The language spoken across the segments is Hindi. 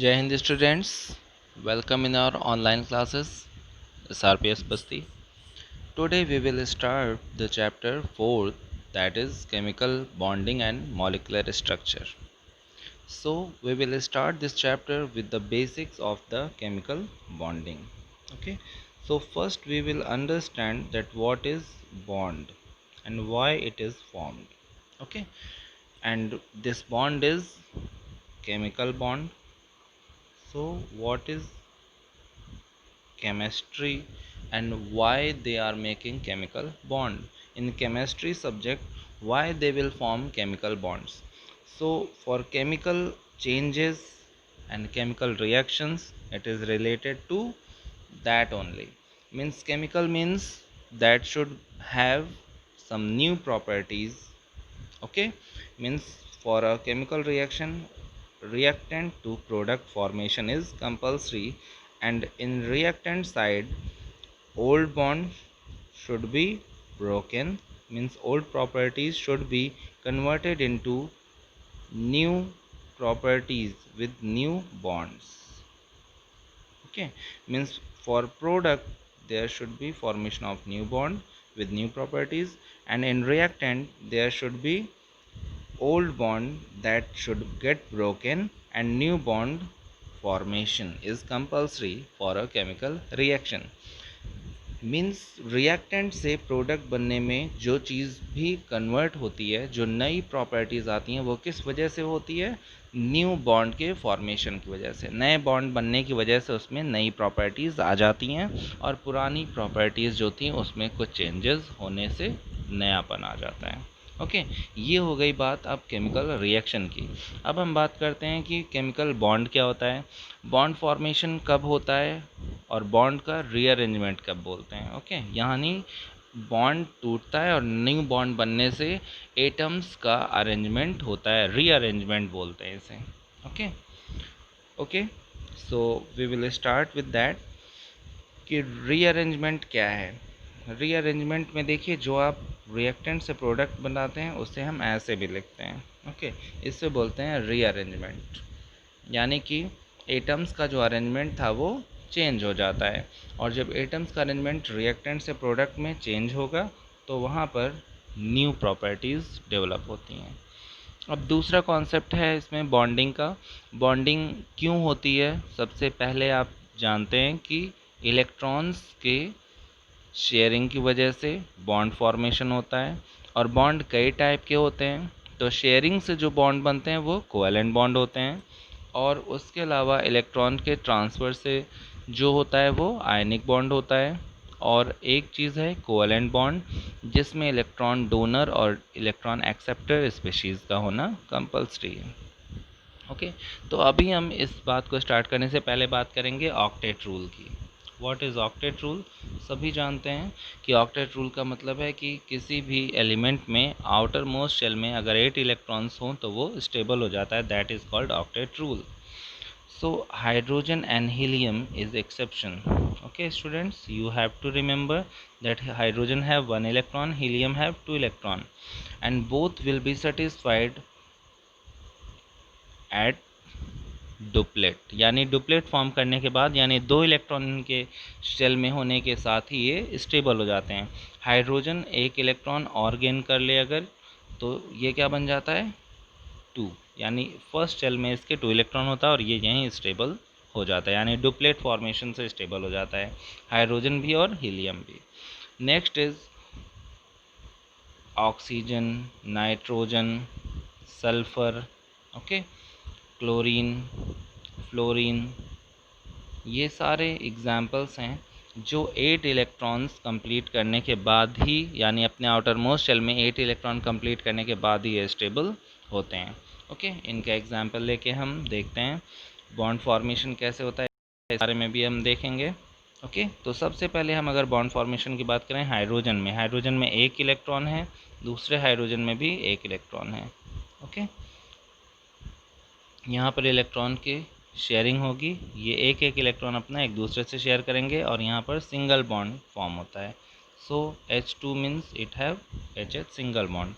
Jai Hind students, welcome in our online classes SRPS Basti. Today we will start the chapter 4, that is chemical bonding and molecular structure. So we will start this chapter with the basics of the chemical bonding. Okay, so first we will understand that what is bond and why it is formed. Okay, and this bond is chemical bond. So what is chemistry and why they are making chemical bond in chemistry subject, why they will form chemical bonds. So for chemical changes and chemical reactions, it is related to that only. Means chemical means that should have some new properties. Okay, means for a chemical reaction, reactant to product formation is compulsory, and in reactant side, old bond should be broken. Means old properties should be converted into new properties with new bonds. Okay, means for product there should be formation of new bond with new properties, and in reactant there should be old bond that should get broken, and new bond formation is compulsory for a chemical reaction. Means reactant से प्रोडक्ट बनने में जो चीज़ भी कन्वर्ट होती है, जो नई प्रॉपर्टीज़ आती हैं, वो किस वजह से होती है? न्यू बॉन्ड के फॉर्मेशन की वजह से। नए बॉन्ड बनने की वजह से उसमें नई प्रॉपर्टीज़ आ जाती हैं, और पुरानी प्रॉपर्टीज़ जो थी उसमें कुछ चेंजेस होने से नयापन आ जाता है। ओके, ये हो गई बात अब केमिकल रिएक्शन की। अब हम बात करते हैं कि केमिकल बॉन्ड क्या होता है, बॉन्ड फॉर्मेशन कब होता है, और बॉन्ड का रीअरेंजमेंट कब बोलते हैं। ओके, यानी बॉन्ड टूटता है और न्यू बॉन्ड बनने से एटम्स का अरेंजमेंट होता है, रीअरेंजमेंट बोलते हैं इसे। Okay okay, so we will start with that कि रीअरेंजमेंट क्या है। रीअरेंजमेंट में देखिए, जो आप रिएक्टेंट से प्रोडक्ट बनाते हैं उसे हम ऐसे भी लिखते हैं। ओके, इससे बोलते हैं रीअरेंजमेंट, यानी कि एटम्स का जो अरेंजमेंट था वो चेंज हो जाता है, और जब एटम्स का अरेंजमेंट रिएक्टेंट से प्रोडक्ट में चेंज होगा तो वहाँ पर न्यू प्रॉपर्टीज़ डेवलप होती हैं। अब दूसरा कॉन्सेप्ट है इसमें बॉन्डिंग का। बॉन्डिंग क्यों होती है? सबसे पहले आप जानते हैं कि इलेक्ट्रॉन्स के शेयरिंग की वजह से बॉन्ड फॉर्मेशन होता है, और बॉन्ड कई टाइप के होते हैं। तो शेयरिंग से जो बॉन्ड बनते हैं वो कोवेलेंट बॉन्ड होते हैं, और उसके अलावा इलेक्ट्रॉन के ट्रांसफ़र से जो होता है वो आयनिक बॉन्ड होता है। और एक चीज़ है कोवेलेंट बॉन्ड, जिसमें इलेक्ट्रॉन डोनर और इलेक्ट्रॉन एक्सेप्टर स्पीशीज़ का होना कंपल्सरी है। ओके, तो अभी हम इस बात को स्टार्ट करने से पहले बात करेंगे ऑक्टेट रूल की। What is octet rule? सभी जानते हैं कि ऑक्टेट रूल का मतलब है कि किसी भी एलिमेंट में आउटर मोस्ट शेल में अगर 8 इलेक्ट्रॉन्स हों तो वो स्टेबल हो जाता है, that is called octet rule. So hydrogen and helium is exception. Okay students, you have to remember that hydrogen have 1 electron, helium have 2 electron, and both will be satisfied at duplet, यानी डुप्लेट फॉर्म करने के बाद, यानी 2 इलेक्ट्रॉन के शेल में होने के साथ ही ये स्टेबल हो जाते हैं। हाइड्रोजन 1 इलेक्ट्रॉन और गेन कर ले अगर, तो ये क्या बन जाता है? 2, यानी फर्स्ट शेल में इसके 2 इलेक्ट्रॉन होता है और ये यहीं स्टेबल हो जाता है, यानी डुप्लेट फॉर्मेशन से स्टेबल हो जाता है हाइड्रोजन भी और हीलियम भी। Next is oxygen, nitrogen, sulphur, okay, chlorine, fluorine, ये सारे एग्जाम्पल्स हैं जो 8 इलेक्ट्रॉन्स कंप्लीट करने के बाद ही, यानी अपने आउटर मोस्ट शेल में 8 इलेक्ट्रॉन कंप्लीट करने के बाद ही ये स्टेबल होते हैं। ओके, इनका एग्जाम्पल लेके हम देखते हैं बॉन्ड फॉर्मेशन कैसे होता है, इस बारे में भी हम देखेंगे। ओके, तो सबसे पहले हम अगर बॉन्ड फॉर्मेशन की बात करें हाइड्रोजन में 1 इलेक्ट्रॉन है, दूसरे हाइड्रोजन में भी 1 इलेक्ट्रॉन है। ओके, यहाँ पर इलेक्ट्रॉन की शेयरिंग होगी, ये एक एक इलेक्ट्रॉन अपना एक दूसरे से शेयर करेंगे, और यहाँ पर सिंगल बॉन्ड फॉर्म होता है। सो H2 means it have HH single bond.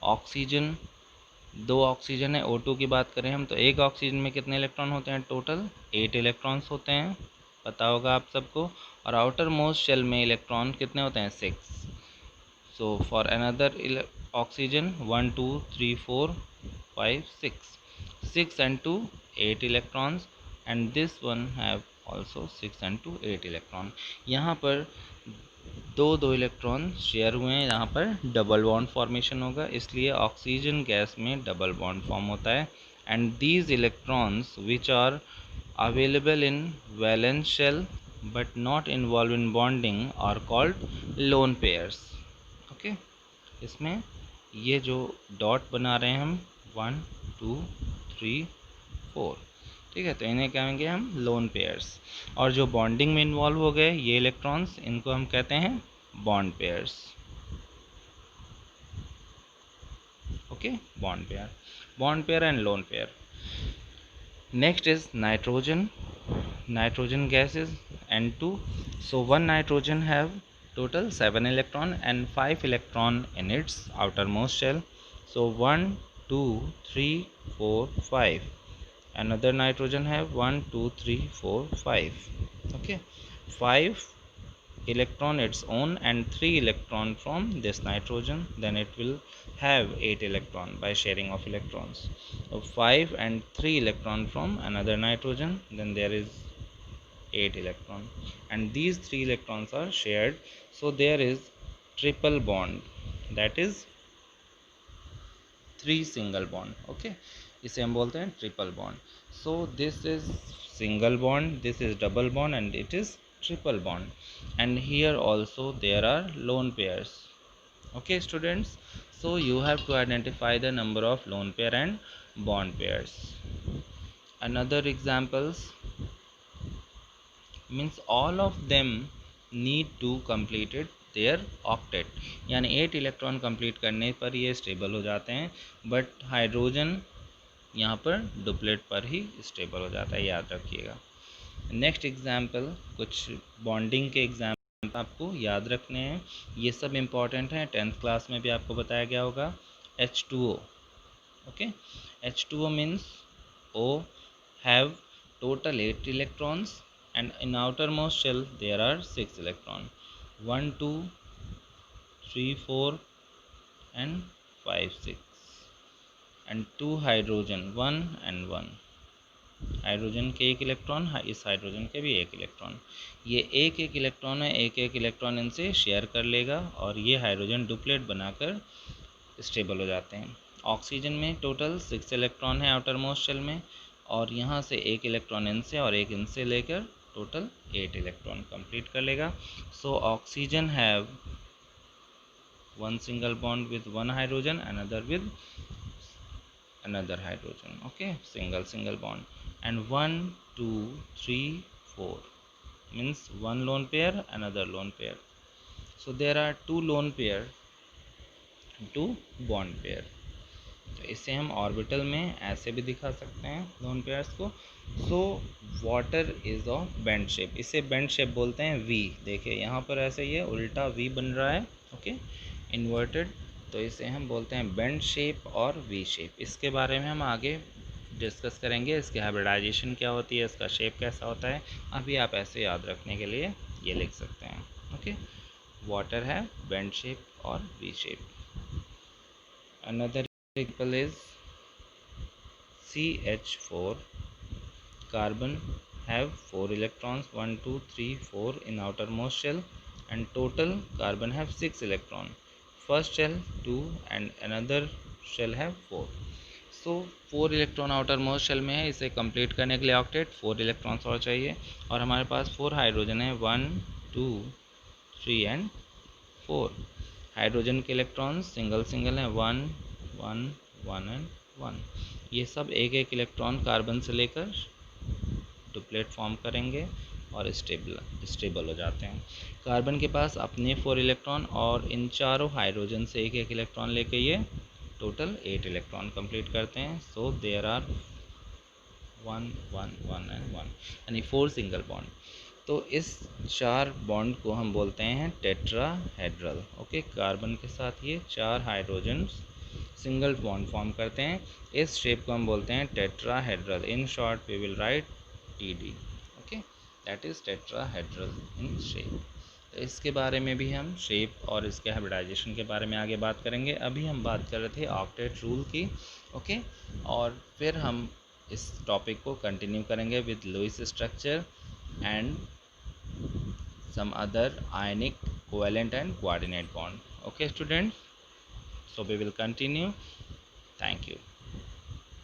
Oxygen दो ऑक्सीजन है O2 की बात करें हम तो एक ऑक्सीजन में कितने इलेक्ट्रॉन होते हैं, टोटल 8 इलेक्ट्रॉन्स होते हैं, पता होगा आप सबको। और आउटर मोस्ट शेल में इलेक्ट्रॉन कितने होते हैं, 6। So for another oxygen 1 2 3 4 5 6 and 2 8 electrons, and this one have also 6 and 2 8 electron। यहाँ पर दो इलेक्ट्रॉन शेयर हुए हैं, यहाँ पर डबल बॉन्ड फॉर्मेशन होगा, इसलिए ऑक्सीजन गैस में डबल बॉन्ड फॉर्म होता है। And these electrons which are available in valence shell but not involve in bonding are called lone pairs. Okay, इसमें ये जो डॉट बना रहे हैं हम 1 2 3 4, ठीक है, तो इन्हें कहेंगे हम लोन पेयर्स। और जो बॉन्डिंग में इन्वॉल्व हो गए ये इलेक्ट्रॉन्स, इनको हम कहते हैं bond pairs. Okay, bond pair and lone pair. Next is nitrogen. Nitrogen gas is N2. So one nitrogen have total 7 electron and 5 electron in its outermost shell. So 1 2 3 4 5. Another nitrogen have 1 2 3 4 5. Okay, 5 electron its own and 3 electron from this nitrogen, then it will have 8 electron by sharing of electrons. So 5 and 3 electron from another nitrogen, then there is 8 electron, and these 3 electrons are shared, so there is triple bond, that is 3 single bond। okay, इसे हम बोलते हैं triple bond. So this is single bond, this is double bond and it is triple bond, and here also there are lone pairs। okay students, so you have to identify the number of lone pair and bond pairs। another examples means all of them need to completed their octet, यानी 8 इलेक्ट्रॉन कंप्लीट करने पर ये स्टेबल हो जाते हैं, बट हाइड्रोजन यहाँ पर डुप्लेट पर ही स्टेबल हो जाता है, याद रखिएगा। नेक्स्ट एग्जाम्पल, कुछ बॉन्डिंग के एग्जाम्पल आपको याद रखने हैं, ये सब इम्पॉर्टेंट हैं, 10th क्लास में भी आपको बताया गया होगा। H2O, okay, H2O means O have total 8 electrons and in outermost shell there are 6 electron, 1 2 3 4 and 5 6, and 2 hydrogen 1 and 1, hydrogen के एक इलेक्ट्रॉन, इस हाइड्रोजन के भी एक इलेक्ट्रॉन, ये एक एक इलेक्ट्रॉन है, एक एक इलेक्ट्रॉन इनसे शेयर कर लेगा और ये हाइड्रोजन डुप्लेट बनाकर स्टेबल हो जाते हैं। ऑक्सीजन में टोटल 6 इलेक्ट्रॉन है आउटर मोस्ट शेल में, और यहाँ से एक इलेक्ट्रॉन इनसे और एक इनसे लेकर टोटल 8 इलेक्ट्रॉन कंप्लीट कर लेगा। So oxygen have one single bond with one hydrogen, another with another hydrogen, okay, single bond, and 1 2 3 4 means one lone pair, another lone pair, so there are two lone pair, two bond pair। तो इसे हम ऑर्बिटल में ऐसे भी दिखा सकते हैं लोन पेयर्स को। So water is of bend shape, इसे बेंड शेप बोलते हैं वी, देखिए यहाँ पर ऐसे ये उल्टा वी बन रहा है, ओके, इन्वर्टेड, तो इसे हम बोलते हैं बेंड शेप और वी शेप। इसके बारे में हम आगे डिस्कस करेंगे, इसकी हाइब्रिडाइजेशन क्या होती है, इसका शेप कैसा होता है, अभी आप ऐसे याद रखने के लिए ये लिख सकते हैं, ओके, वाटर है बेंड शेप और V shape. Another example is CH4, carbon have 4 electrons 1 2 3 4 in outermost shell, and total carbon have 6 electron, first shell 2 and another shell have 4। so 4 electron outermost shell में है, इसे कंप्लीट करने के लिए ऑक्टेट 4 इलेक्ट्रॉन्स और चाहिए, और हमारे पास 4 हाइड्रोजन है 1 2 3 एंड 4। हाइड्रोजन के इलेक्ट्रॉन्स सिंगल है 1 1 1 एंड 1, ये सब एक एक इलेक्ट्रॉन कार्बन से लेकर डुप्लेट फॉर्म करेंगे और स्टेबल हो जाते हैं। कार्बन के पास अपने 4 इलेक्ट्रॉन और इन चारों हाइड्रोजन से एक एक इलेक्ट्रॉन लेके ये टोटल 8 इलेक्ट्रॉन कंप्लीट करते हैं। सो देयर आर 1 1 1 एंड 1, यानी 4 सिंगल बॉन्ड। तो इस 4 बॉन्ड को हम बोलते हैं टेट्राहेड्रल। ओके, कार्बन के साथ ये 4 हाइड्रोजन सिंगल बॉन्ड फॉर्म करते हैं। इस शेप को हम बोलते हैं tetrahedral. In short we will write TD। Okay, that is tetrahedral in shape. तो इसके बारे में भी हम शेप और इसके हाइब्रिडाइजेशन के बारे में आगे बात करेंगे। अभी हम बात कर रहे थे ऑक्टेट रूल की। ओके, और फिर हम इस टॉपिक को कंटिन्यू करेंगे with Lewis structure and some other ionic covalent and coordinate bond. Okay students, so we will continue. Thank you.